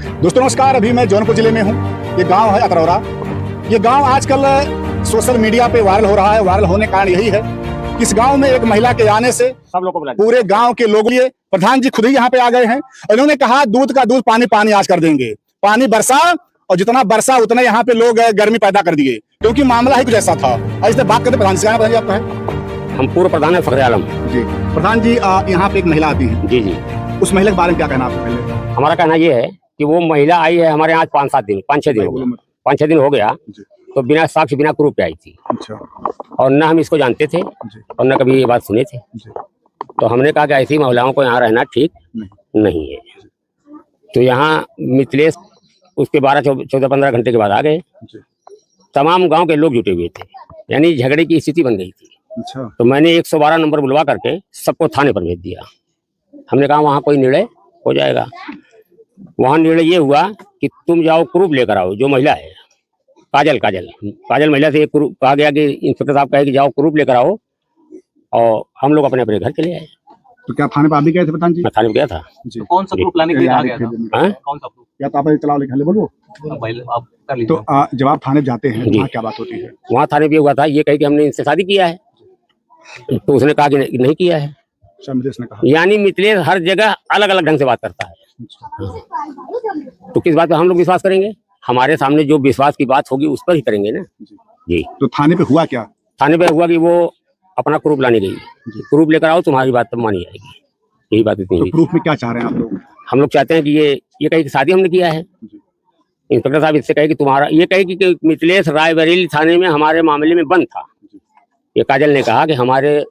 दोस्तों नमस्कार, अभी मैं जौनपुर जिले में हूँ। ये गांव है अतरौरा। ये गांव आजकल सोशल मीडिया पे वायरल हो रहा है। वायरल होने का कारण यही है कि इस गांव में एक महिला के आने से सब लोगों को पूरे गांव के लोग लिए प्रधान जी खुद ही यहाँ पे आ गए हैं और इन्होंने कहा दूध का दूध पानी पानी आज कर देंगे। पानी बरसा और जितना बरसा उतना यहाँ पे लोग गर्मी पैदा कर दिए, क्योंकि मामला ही कुछ ऐसा था। और इससे बात करते प्रधान जी आपका है। हम पूर्व प्रधान है फखरे आलम जी प्रधान जी, यहाँ पे एक महिला आती है। जी जी। उस महिला के बारे में क्या कहना आपको? पहले हमारा कहना ये है कि वो महिला आई है हमारे यहाँ 5-7 दिन 5-6 दिन हो गए। 5-6 दिन हो गया तो बिना साक्ष्य बिना प्रूफ पे आई थी। अच्छा। और न हम इसको जानते थे और न कभी ये बात सुने थे। तो हमने कहा कि ऐसी महिलाओं को यहाँ रहना ठीक नहीं है। तो यहाँ मिथिलेश उसके 12-14-15 घंटे के बाद आ गए। तमाम गांव के लोग जुटे हुए थे, यानी झगड़े की स्थिति बन गई थी। अच्छा। तो मैंने 112 नंबर बुलवा करके सबको थाने पर भेज दिया। हमने कहा वहाँ कोई निर्णय हो जाएगा। वहाँ निर्णय ये हुआ कि तुम जाओ प्रूफ लेकर आओ। जो महिला है काजल महिला से एक प्रूफ कहा गया कि इंस्पेक्टर साहब कहे कि जाओ प्रूफ लेकर आओ, और हम लोग अपने अपने घर चले आए। तो क्या थाने पर आप भी गए थे प्रधान जी? मैं थाने में गया था। जी। तो कौन सा प्रूफ लाने के लिए कहा गया था? हाँ? कौन सा प्रूफ? या तो आप चलाओ लिखा ले बोलो। आप कर लीजिए। तो जब आप थाने जाते हैं जी। वहाँ क्या बात होती है? वहाँ थाने पे हुआ था ये कहे कि हमने इनसे शादी किया है। तो उसने कहा कि नहीं किया है। मिथिलेश ने कहा। यानी मिथिलेश हर जगह अलग अलग ढंग से बात करता है। तो किस बात पे हम लोग विश्वास करेंगे? हमारे सामने जो विश्वास की बात होगी उस पर ही करेंगे ना। जी। तो थाने पे हुआ क्या? थाने पे हुआ कि वो अपना प्रूफ लाने गई। प्रूफ लेकर आओ, तुम्हारी बात तब मानी जाएगी। यही बात इतनी तो हुई। प्रूफ में क्या चाह रहे हैं आप लोग? हम लोग चाहते हैं कि ये कहे कि शादी हमने किया है। इंस्पेक्टर साहब इससे कहे कि तुम्हारा, ये कहे कि मिथिलेश रायबरेली थाने में हमारे मामले में बंद था। ये काजल ने कहा कि हमारे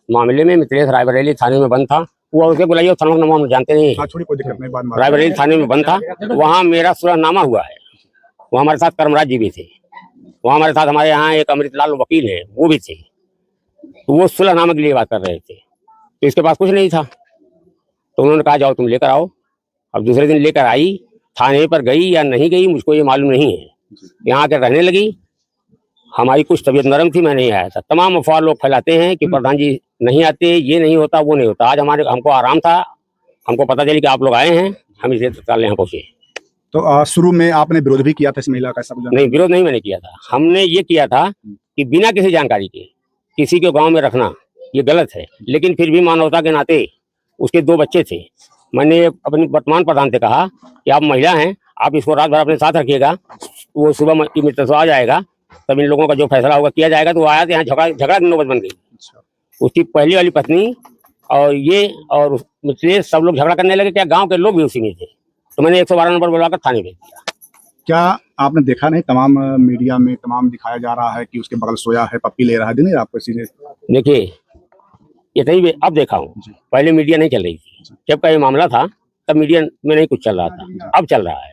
मामले में मिथिलेश रायबरेली थाने में बंद था। वो उसे बुलाइए, थाना नामा हम जानते नहीं है। कोई दिक्कत नहीं, बाद में रायबरेली थाने में बंद था। वहाँ मेरा सुलहनामा हुआ है। वो हमारे साथ कर्मराज जी भी थे। वहाँ हमारे साथ हमारे यहाँ एक अमृतलाल वकील है, वो भी थे। तो वो सुलहनामा के लिए बात कर रहे थे। तो इसके पास कुछ नहीं था। तो उन्होंने कहा जाओ तुम लेकर आओ। अब दूसरे दिन लेकर आई। थाने पर गई या नहीं गई मुझको ये मालूम नहीं है। यहाँ आकर रहने लगी। हमारी कुछ तबीयत नरम थी, मैं नहीं आया था। तमाम अफवाह लोग फैलाते हैं कि प्रधान जी नहीं आते, ये नहीं होता, वो नहीं होता। आज हमको आराम था। हमको पता चली कि आप लोग आए हैं, हम इसे तत्काल यहाँ पहुंचे। तो शुरू में आपने विरोध भी किया था इस महिला का? सब नहीं, विरोध नहीं मैंने किया था। हमने ये किया था कि बिना किसी जानकारी के किसी को गांव में रखना ये गलत है। लेकिन फिर भी मानवता के नाते, उसके 2 बच्चे थे, मैंने अपने वर्तमान प्रधान से कहा कि आप महिला हैं, आप इसको रात भर अपने साथ रखिएगा। वो सुबह मित्र आ जाएगा, तब इन लोगों का जो फैसला होगा किया जाएगा। तो वो आया तो यहाँ झगड़ा की नौबत बन गई। उसकी पहली वाली पत्नी और ये और मिथिलेश सब लोग झगड़ा करने लगे। क्या गांव के लोग भी उसी में थे। तो मैंने 112 नंबर बुलाकर थाने भेज दिया। क्या आपने देखा नहीं, तमाम मीडिया में तमाम दिखाया जा रहा है कि उसके बगल सोया है, पप्पी ले रहा है? नहीं, आपको सीधे देखिए ये नहीं अब देखा हूँ। पहले मीडिया नहीं चल रही थी। जब का ये मामला था तब मीडिया में नहीं कुछ चल रहा था, अब चल रहा है।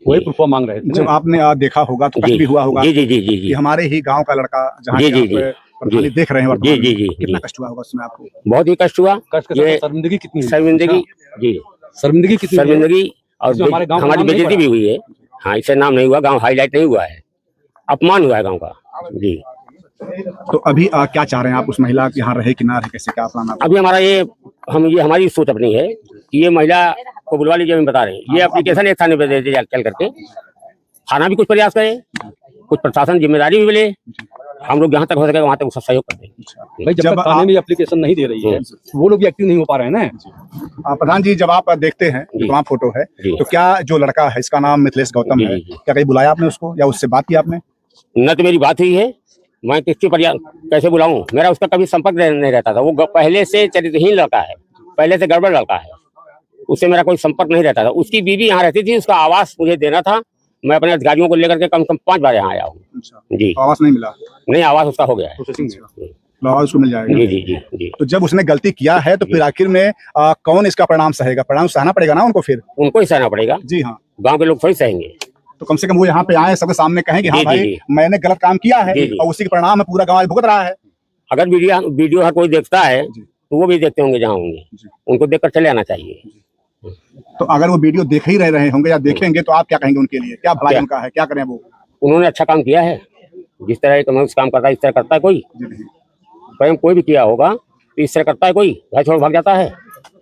वही प्रूफ मांग रहे थे। जब आपने देखा होगा तो कष्ट भी हुआ होगा। जी जी जी जी कि जी। हमारे ही गांव का लड़का जहाँ जी, के जी, आप प्रधानी देख रहे हैं जी वर्तमान जी में, जी कितना जी। कष्ट हुआ होगा उसमें आपको? बहुत ही कष्ट हुआ। ये शर्मिंदगी कितनी? शर्मिंदगी जी, शर्मिंदगी कितनी? शर्मिंदगी और जो हमारे गांव का हमारी नाम नहीं बेइज्जती भी हुई है। हाँ, इससे नाम नहीं हुआ, गांव हाईलाइट नहीं हुआ है, अपमान हुआ है गांव का। जी। तो अभी क्या चाह रहे हैं आप? उस महिला के यहाँ रहे कि ना रहे, कैसे क्या प्लान? अभी हमारा ये हमारी सोच अपनी है कि ये महिला को बुलवा लीजिए। हम बता रहे हैं, ये एप्लीकेशन एक थाने पे दे दे चल करके, थाना भी कुछ प्रयास करे, कुछ प्रशासन जिम्मेदारी भी मिले। हम लोग जहाँ तक हो सके वहाँ तक उसका सहयोग कर देंगे। भाई, जब तक थाने में एप्लीकेशन नहीं दे रही है वो लोग भी एक्टिव नहीं हो पा रहे हैं ना। प्रधान जी, जब आप देखते हैं जो वहाँ फोटो है, तो क्या जो लड़का है इसका नाम मिथिलेश गौतम है, क्या कहीं बुलाया आपने उसको या उससे बात की आपने? न तो मेरी बात हुई है, मैं किसकी कैसे बुलाऊं? मेरा उसका कभी संपर्क नहीं रहता था। वो पहले से चरित्रहीन लड़का है, पहले से गड़बड़ लड़का है, उससे मेरा कोई संपर्क नहीं रहता था। उसकी बीवी यहाँ रहती थी, उसका आवास मुझे देना था। मैं अपने अधिकारियों को लेकर के कम से कम 5 बार यहाँ आया हूँ। जी। आवास नहीं मिला? नहीं, आवास उसका हो गया है। आवास उसको मिल जाएगा। जी जी जी जी। तो जब उसने गलती किया है तो फिर आखिर में कौन इसका परिणाम सहेगा? परिणाम सहना पड़ेगा ना उनको, फिर उनको ही सहना पड़ेगा। जी हाँ। गांव के लोग थोड़ी सहेंगे। तो कम से कम वो यहाँ पे आए, सबके सामने कहें कि हाँ भाई मैंने गलत काम किया है और उसी के परिणाम में पूरा गाँव भुगत रहा है। अगर वीडियो हर कोई देखता है तो वो भी देखते होंगे जहाँ होंगे, उनको देखकर चले आना चाहिए। तो अगर वो वीडियो देख ही रहे होंगे या देखेंगे तो आप क्या कहेंगे उनके लिए? क्या भलाई उनका है, क्या करें वो? उन्होंने अच्छा काम किया है। जिस तरह का मनुष्य काम करता है इस तरह करता है कोई? स्वयं कोई भी किया होगा तो इस तरह करता है कोई? घर छोड़ भाग जाता है?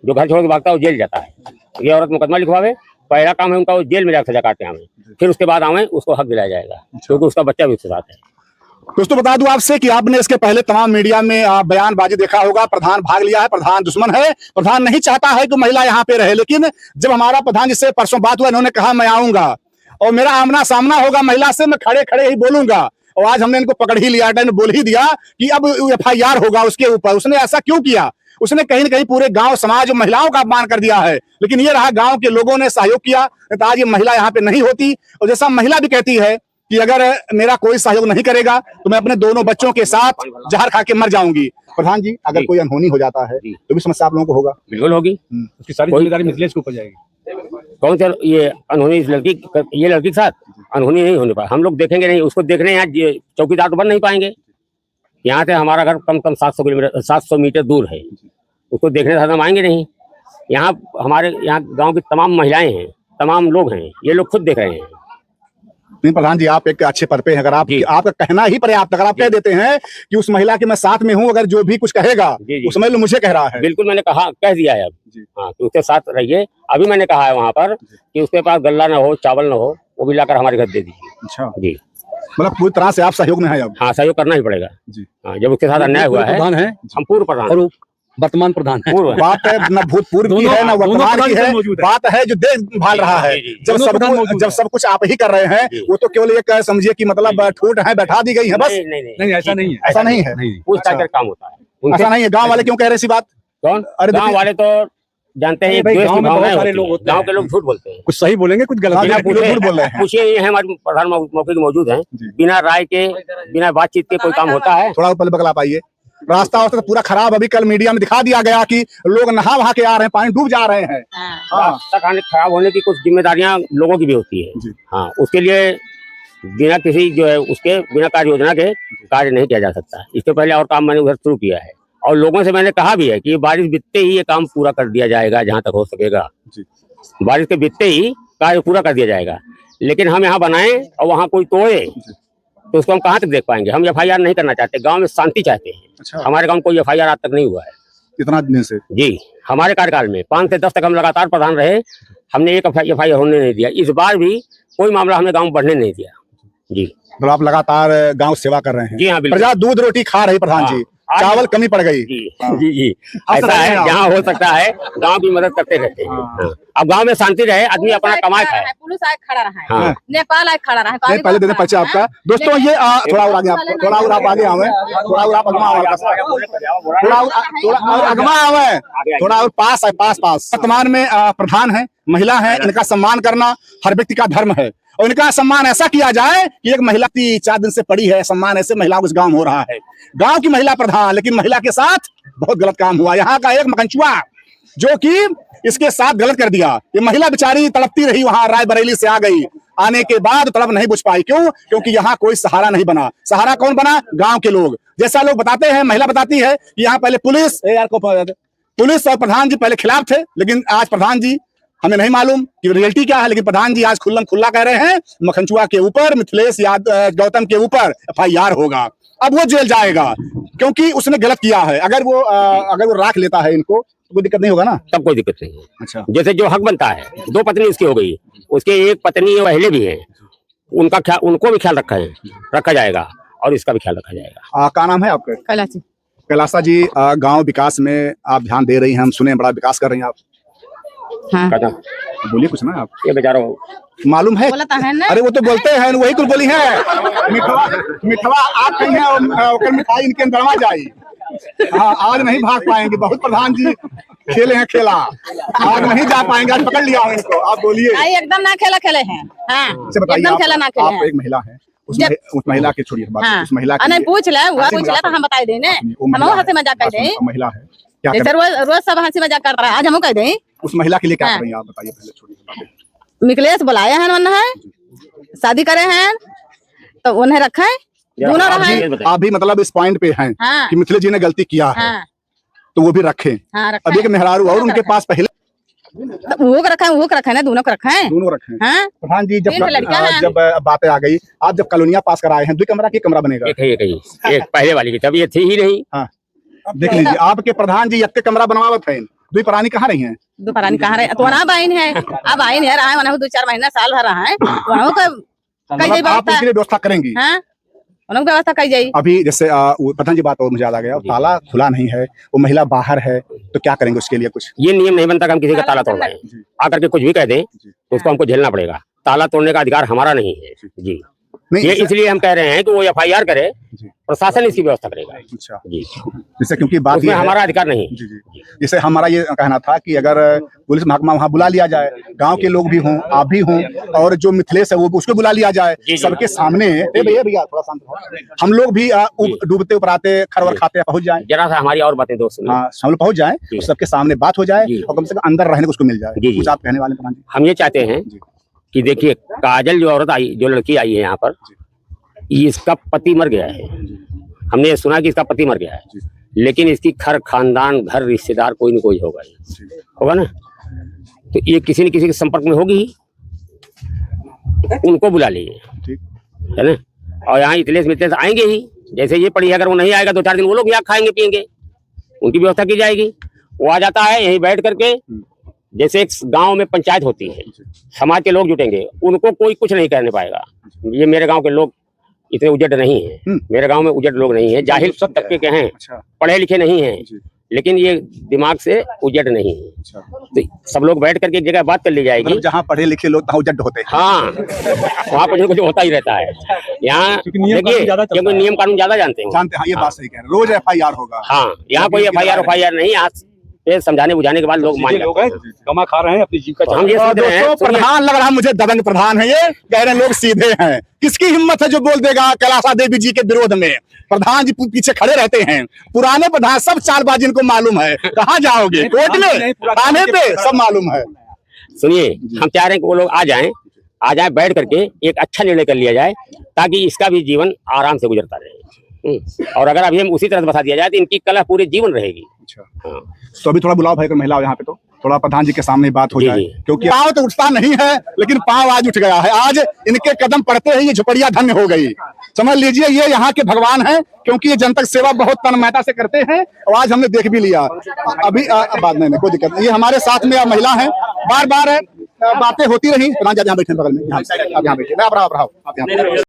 जो घर छोड़ के भागता है वो जेल जाता है। ये औरत मुकदमा लिखवावे पहला काम है उनका वो जेल में जाकर सजा काटते आवे, फिर उसके बाद आवे उसको हक दिलाया जाएगा, क्योंकि उसका बच्चा भी उसके साथ है। दोस्तों बता दूं आपसे कि आपने इसके पहले तमाम मीडिया में बयानबाजी देखा होगा, प्रधान भाग लिया है, प्रधान दुश्मन है, प्रधान नहीं चाहता है कि महिला यहाँ पे रहे। लेकिन जब हमारा प्रधान जिससे परसों बात हुआ, इन्होंने कहा मैं आऊंगा और मेरा आमना सामना होगा महिला से, मैं खड़े खड़े ही बोलूंगा। और आज हमने इनको पकड़ ही लिया, बोल ही दिया कि अब FIR होगा उसके ऊपर। उसने ऐसा क्यों किया? उसने कहीं न कहीं पूरे गांव समाज और महिलाओं का अपमान कर दिया है। लेकिन ये रहा, गांव के लोगों ने सहयोग किया, तो आज ये महिला यहाँ पे नहीं होती। और जैसा महिला भी कहती है कि अगर मेरा कोई सहयोग नहीं करेगा तो मैं अपने दोनों बच्चों के साथ जहर खा के मर जाऊंगी। प्रधान जी, अगर कोई अनहोनी हो जाता है तो भी समस्या आप लोगों को होगा? बिल्कुल होगी, उसकी सारी जिम्मेदारी मिथिलेश के ऊपर जाएगी। कौन सा ये अनहोनी इस लड़की के साथ अनहोनी नहीं होने पाए, हम लोग देखेंगे नहीं, उसको देखने यहाँ चौकीदार तो बन नहीं पाएंगे। यहाँ से हमारा घर कम 700 मीटर दूर है, उसको देखने से हम आएंगे नहीं। यहाँ हमारे यहाँ गांव की तमाम महिलाएं हैं, तमाम लोग हैं, ये लोग खुद देख रहे हैं। नहीं प्रधान जी, आप एक अच्छे पद पे हैं, अगर आपका कहना ही पर्याप्त, अगर आप कह देते हैं कि उस महिला के मैं साथ में हूं, अगर जो भी कुछ कहेगा उस समय मुझे कह रहा है। बिल्कुल, मैंने कह दिया है अब। हाँ, तो उसके साथ रहिए। अभी मैंने कहा है वहाँ पर कि उसके पास गल्ला ना हो, चावल ना हो, वो भी लाकर हमारे घर दे दीजिए। अच्छा जी, मतलब पूरी तरह से आप सहयोग में है अब? हाँ, सहयोग करना ही पड़ेगा जी। हाँ, जब उसके साथ अन्याय हुआ है। हम पूर्व प्रधान और वर्तमान प्रधान है। बात है न भूतपूर्व की है न वर्तमान की है, बात है जो देश भाल रहा है। जब सब कुछ आप ही कर रहे हैं, वो तो केवल एक समझिए कि मतलब ठूठ है, बैठा दी गई है बस। नहीं, ऐसा नहीं है, ऐसा नहीं है, उस टाइप का काम होता है। ऐसा नहीं है। गांव वाले क्यों कह रहे ऐसी बात? कौन? अरे गांव वाले तो जानते हैं, गांव में बहुत सारे लोग होते हैं, गांव के लोग झूठ बोलते हैं, कुछ सही बोलेंगे, कुछ गलत झूठ बोल रहे हैं। पूछिए, ये है हमारे प्रधान मौके के मौजूद हैं, बिना राय के, बिना बातचीत के कोई काम होता है? थोड़ा ऊपर बगला पाइए। रास्ता तो पूरा खराब, अभी कल मीडिया में दिखा दिया गया कि लोग नहा वहा के आ रहे हैं, पानी डूब जा रहे हैं। रास्ता खराब होने की कुछ जिम्मेदारियां लोगों की भी होती है। हाँ, उसके लिए बिना किसी जो है उसके बिना कार्य योजना के कार्य नहीं किया जा सकता। इसके पहले और काम मैंने उधर शुरू किया है और लोगों से मैंने कहा भी है कि बारिश बीतते ही ये काम पूरा कर दिया जाएगा, जहां तक हो सकेगा। बारिश के बीतते ही कार्य पूरा कर दिया जाएगा। लेकिन हम यहाँ बनाए और वहाँ कोई तोड़े तो उसको हम कहाँ तक देख पाएंगे? हम FIR नहीं करना चाहते, गांव में शांति चाहते हैं। अच्छा। हमारे गांव में कोई FIR आज तक नहीं हुआ है इतना दिन से। जी, हमारे कार्यकाल में 5 से 10 तक हम लगातार प्रधान रहे, हमने एक FIR होने नहीं दिया। इस बार भी कोई मामला हमने गांव में बढ़ने नहीं दिया। जी, तो आप लगातार गांव सेवा कर रहे हैं। जी हाँ, बिल्कुल। प्रजा दूध रोटी खा रही प्रधान जी, चावल कमी पड़ गई। जी, ऐसा है, जहाँ हो सकता है गांव की मदद करते रहते हैं। हाँ। अब गांव में शांति रहे, आदमी अपना कमाए खाए। पुलिस आए खड़ा रहा है, हाँ। नेपाल आए खड़ा रहा है। पहले देने परिचय आपका। दोस्तों ये थोड़ा और आगे, थोड़ा और आप आगे आवे, थोड़ा और आप अगमा आवे, थोड़ा और अगमा आवे, थोड़ा और पास है, पास। वर्तमान में प्रधान है, महिला है, इनका सम्मान करना हर व्यक्ति का धर्म है। और इनका सम्मान ऐसा किया जाए कि एक महिला 4 दिन से पड़ी है, सम्मान ऐसे महिलाओं को इस गांव में हो रहा है। गांव की महिला प्रधान, लेकिन महिला के साथ बहुत गलत काम हुआ। यहाँ का एक मकंचुआ जो कि इसके साथ गलत कर दिया। ये महिला बेचारी तड़पती रही, वहां रायबरेली से आ गई, आने के बाद तड़प नहीं बुझ पाई। क्यों? क्योंकि यहाँ कोई सहारा नहीं बना। सहारा कौन बना? गांव के लोग। जैसा लोग बताते हैं, महिला बताती है कि यहाँ पहले पुलिस और प्रधान जी पहले खिलाफ थे, लेकिन आज प्रधान जी, हमें नहीं मालूम कि रियलिटी क्या है, लेकिन प्रधान जी आज खुल्ला कह रहे हैं मखनचुआ के ऊपर, मिथिलेश गौतम के ऊपर FIR होगा। अब वो जेल जाएगा क्योंकि उसने गलत किया है। अगर वो राख लेता है इनको तो कोई दिक्कत नहीं होगा ना? तब कोई दिक्कत नहीं है। अच्छा। जैसे जो हक बनता है, 2 पत्नी उसकी हो गई, उसके एक पत्नी पहले भी है, उनको भी ख्याल रखा जाएगा और इसका भी ख्याल रखा जाएगा। क्या नाम है आपका? कैलासा जी, गाँव विकास में आप ध्यान दे रही हैं, हम सुने बड़ा विकास कर रही हैं आप। हाँ। बोलिए कुछ ना आप। ये बेचारा मालूम है? अरे वो तो बोलते हैं, वही कुछ बोली है। मिठवा आप कहीं है, मिठाई इनके अंदर जाई। हाँ, आज नहीं भाग पाएंगे, बहुत प्रधान जी खेले हैं खेला, आज नहीं जा पाएंगे, आज पकड़ लिया इनको। आप बोलिए। एकदम ना खेले हैं। हाँ, बताइए, आप एक महिला है, उस महिला के छोड़िए बात, उस महिला नहीं पूछ ले तो हम बता दें, हम हंसी मजाक कर दें। महिला है, क्या जैसे रोज सब हंसी मजाक करता है, आज हम कह दें उस महिला के लिए क्या कर रही हैं आप? बताइए पहले, छोड़िए। मिथिलेश बुलाए हैं, मन है शादी करे हैं तो उन्हें रखे, दोनों रहे। आप भी मतलब इस पॉइंट पे हैं कि मिथिलेश जी ने गलती किया है, तो वो भी रखें। अब एक मेहरारू और उनके पास पहले वो रखे ना, दोनों को रखे। प्रधान जी, जब बातें आ गई, आप जब कॉलोनियां पास कराए हैं, 2 कमरा की कमरा बनेगा? एक पहले वाली की तब ये थी ही नहीं। हाँ, देख लीजिए, आपके प्रधान जी एक कमरा बनवावत है, द्वीपरानी कहाँ रही हैं? दोपहर कहाँ रहे तो वहाँ बाइन है। अब आइन है रहा है वहाँ 2-4 महीना साल भर रहा है वहाँ का कई मतलब आप उसके लिए व्यवस्था करेंगी? हाँ उन्होंने व्यवस्था कही जाई। अभी जैसे प्रधान जी बात और मुझे याद आ गया, ताला खुला नहीं है, वो महिला बाहर है, तो क्या करेंगे उसके लिए? कुछ ये नियम नहीं बनता कि हम किसी का ताला तोड़ रहे हैं। आकर के कुछ भी कह दें तो उसको हमको झेलना पड़ेगा। ताला तोड़ने का अधिकार हमारा नहीं है जी। नहीं, ये इसलिए हम कह रहे हैं कि वो FIR करे, प्रशासन इसकी व्यवस्था करेगा अच्छा जी। जैसे क्योंकि बात उसमें ये है, हमारा अधिकार नहीं है। जी जी, जैसे हमारा ये कहना था कि अगर पुलिस महकमा वहाँ बुला लिया जाए, गांव के लोग भी हों, आप भी हों, और जो मिथिलेश है वो उसको बुला लिया जाए सबके सामने, भैया थोड़ा शांत रहो, हम लोग भी डूबते उपराते खरवर खाते पहुंच जाए, जरा सा हमारी और बातें दोस्त सुनिए। हाँ हम लोग पहुंच जाए, सबके सामने बात हो जाए और कम से कम अंदर रहने को उसको मिल जाए। कुछ आप कहने वाले प्रधान जी? हम ये चाहते हैं कि देखिए, काजल जो औरत आई, जो लड़की आई है यहाँ पर, इसका पति मर गया है। हमने सुना कि इसका पति मर गया है, लेकिन इसकी खर खानदान घर रिश्तेदार कोई न कोई होगा ना, तो ये किसी न किसी के संपर्क में होगी ही, उनको बुला लीजिए, है ना। और यहाँ इतने मितले आएंगे ही, जैसे ये पड़ी है, अगर वो नहीं आएगा 2-4 दिन वो लोग यहाँ खाएंगे पियेंगे, उनकी व्यवस्था की जाएगी। वो आ जाता है यहीं बैठ करके, जैसे एक गांव में पंचायत होती है, समाज के लोग जुटेंगे, उनको कोई कुछ नहीं करने पाएगा। ये मेरे गांव के लोग इतने उजड़ नहीं है, मेरे गांव में उजड़ लोग नहीं है, जाहिल सब तबके के हैं, पढ़े लिखे नहीं हैं, लेकिन ये दिमाग से उजड़ नहीं है। तो सब लोग बैठ करके एक जगह बात कर ली जाएगी। मतलब जहाँ पढ़े लिखे लोग तहाँ उजड़ होते हैं। हाँ, वहाँ कुछ न कुछ होता ही रहता है। यहाँ देखिए, क्योंकि नियम कानून ज्यादा जानते हैं। जानते हैं, ये बात सही कह रहे हैं। रोज FIR होगा। हाँ, यहाँ कोई FIR नहीं, यहाँ पे समझाने बुझाने के बाद लोग मान लोग हैं, कमा खा रहे हैं अपनी जीविका। हम ये सोच रहे हैं, प्रधान लग रहा मुझे, दबंग प्रधान है ये, कह रहे हैं लोग सीधे हैं। किसकी हिम्मत है जो बोल देगा कैलाशा देवी जी के विरोध में? प्रधान जी पीछे खड़े रहते हैं, पुराने प्रधान सब चालबाजी इनको मालूम है। कहाँ जाओगे? कोर्ट में, थाने पे, सब मालूम है। सुनिए, हम चाह रहे हैं कि वो लोग आ जाएं बैठ करके एक अच्छा निर्णय कर लिया जाए, ताकि इसका भी जीवन आराम से गुजरता रहे। और अगर अभी हम उसी तरह बता दिया जाए तो इनकी कला पूरे जीवन रहेगी। हाँ। तो अभी थोड़ा बुलाओ भाई को, महिला यहाँ पे, तो थोड़ा प्रधान जी के सामने बात हो जाए, क्योंकि पाँव तो उठता नहीं है, लेकिन पाँव आज उठ गया है। आज इनके कदम पड़ते ही ये झुपड़िया धन्य हो गई। समझ लीजिए ये यहाँ के भगवान हैं, क्योंकि ये जनतक सेवा बहुत तन्मयता से करते हैं, और आज हमने देख भी लिया। अभी बाद में कोई दिक्कत नहीं, ये हमारे साथ में महिला है, बार बार बातें होती रही। प्रधान जी यहाँ बैठे बगल में, यहाँ बैठे, आप यहाँ बैठे।